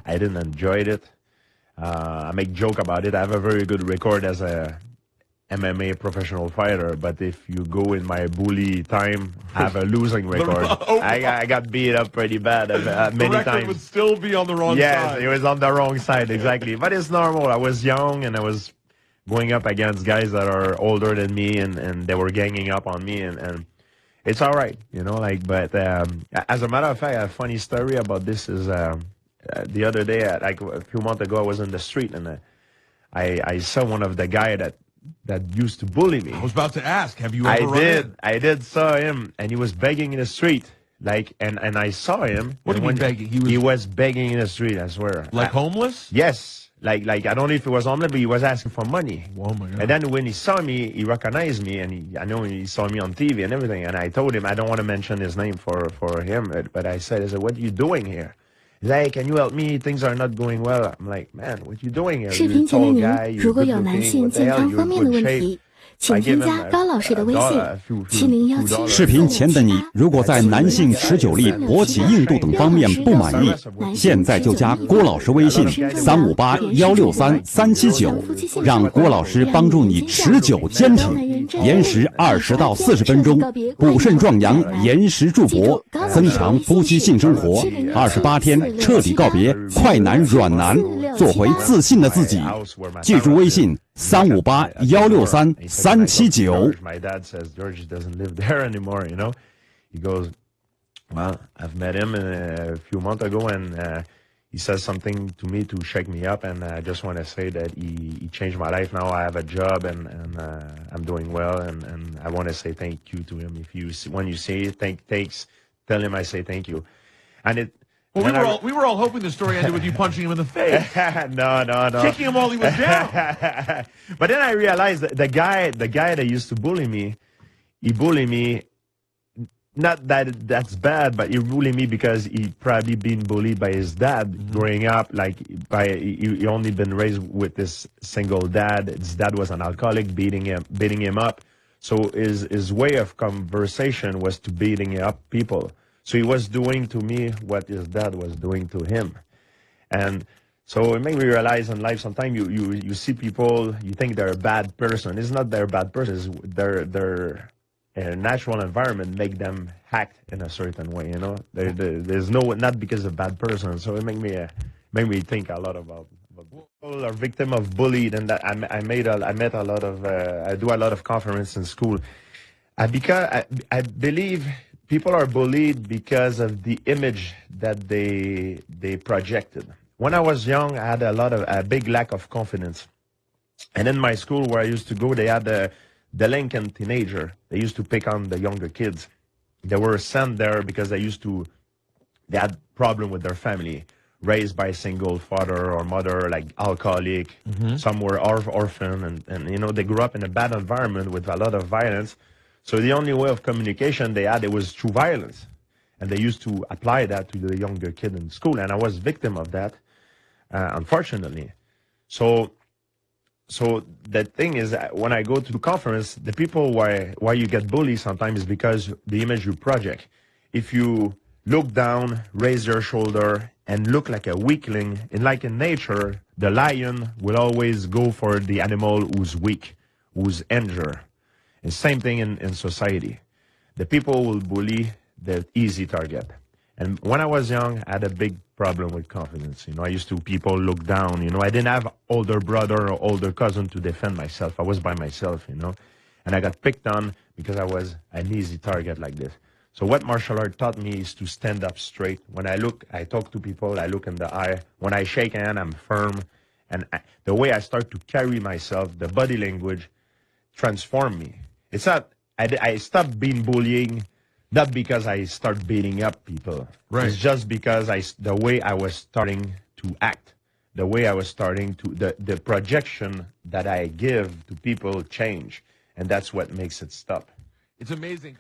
I didn't enjoy it. I make joke about it. I have a very good record as a MMA professional fighter, but if you go in my bully time, I have a losing record. I got beat up pretty bad many the record times. Would still be on the wrong side. Yes, it was on the wrong side, exactly. But it's normal. I was young and I was going up against guys that are older than me, and they were ganging up on me, and it's all right, you know. Like, but as a matter of fact, a funny story about this is the other day, like a few months ago, I was in the street and I saw one of the guy that used to bully me. I was about to ask, have you ever I did saw him, and he was begging in the street. Like, and I saw him. What do you mean begging? He was begging in the street, I swear. Like homeless? Yes. Like I don't know if he was homeless, but he was asking for money. Oh my God. And then when he saw me, he recognized me, and I know he saw me on TV and everything. And I told him, I don't want to mention his name for him, but I said, what are you doing here? He's like, hey, can you help me? Things are not going well. I'm like, man, what you doing here? 视频前的您，如果有男性健康方面的问题，请添加高老师的微信7017。视频前的你，如果在男性持久力、勃起硬度等方面不满意，现在就加郭老师微信358-163-379，让郭老师帮助你持久坚挺，延时20到40分钟，补肾壮阳，延时助勃，增强夫妻性生活，28天彻底告别快男软男，做回自信的自己。记住微信358-163-379。 My dad says George doesn't live there anymore, you know. He goes, well, I've met him a few months ago, and he says something to me to shake me up, and I just want to say that he changed my life. Now I have a job, and I'm doing well, and I want to say thank you to him. When you say thanks, tell him I say thank you. And it. Well, we were all hoping the story ended with you punching him in the face. No. Kicking him while he was down. But then I realized that the guy that used to bully me, he bullied me. Not that that's bad, but he bullied me because he probably been bullied by his dad growing up. Like he only been raised with this single dad. His dad was an alcoholic, beating him up. So his way of conversation was to beating up people. So he was doing to me what his dad was doing to him. And so it made me realize in life sometimes you see people, you think they're a bad person. It's not they're a bad person. It's their natural environment make them act in a certain way, you know. There's not because of a bad person. So it made me think a lot about people are victim of bullied, and that I do a lot of conferences in school. Because I believe people are bullied because of the image that they projected. When I was young, I had a big lack of confidence. And in my school where I used to go, they had the Lincoln teenager. They used to pick on the younger kids. They were sent there because they had problem with their family, raised by a single father or mother, like alcoholic. Some were orphan, and you know, they grew up in a bad environment with a lot of violence. So the only way of communication they had, it was through violence. And they used to apply that to the younger kid in school. And I was victim of that, unfortunately. So the thing is, when I go to the conference, the people why you get bullied sometimes is because the image you project. If you look down, raise your shoulder, and look like a weakling, and like in nature, the lion will always go for the animal who's weak, who's injured. And same thing in society. The people will bully the easy target. And when I was young, I had a big problem with confidence. You know, I used to people look down. You know, I didn't have older brother or older cousin to defend myself. I was by myself, you know. And I got picked on because I was an easy target like this. So what martial art taught me is to stand up straight. When I look, I talk to people, I look in the eye. When I shake hand, I'm firm. And the way I start to carry myself, the body language, transform me. It's not, I stopped being bullying, not because I start beating up people. Right. It's just because the way I was starting to act, the way I was starting to, the projection that I give to people change. And that's what makes it stop. It's amazing.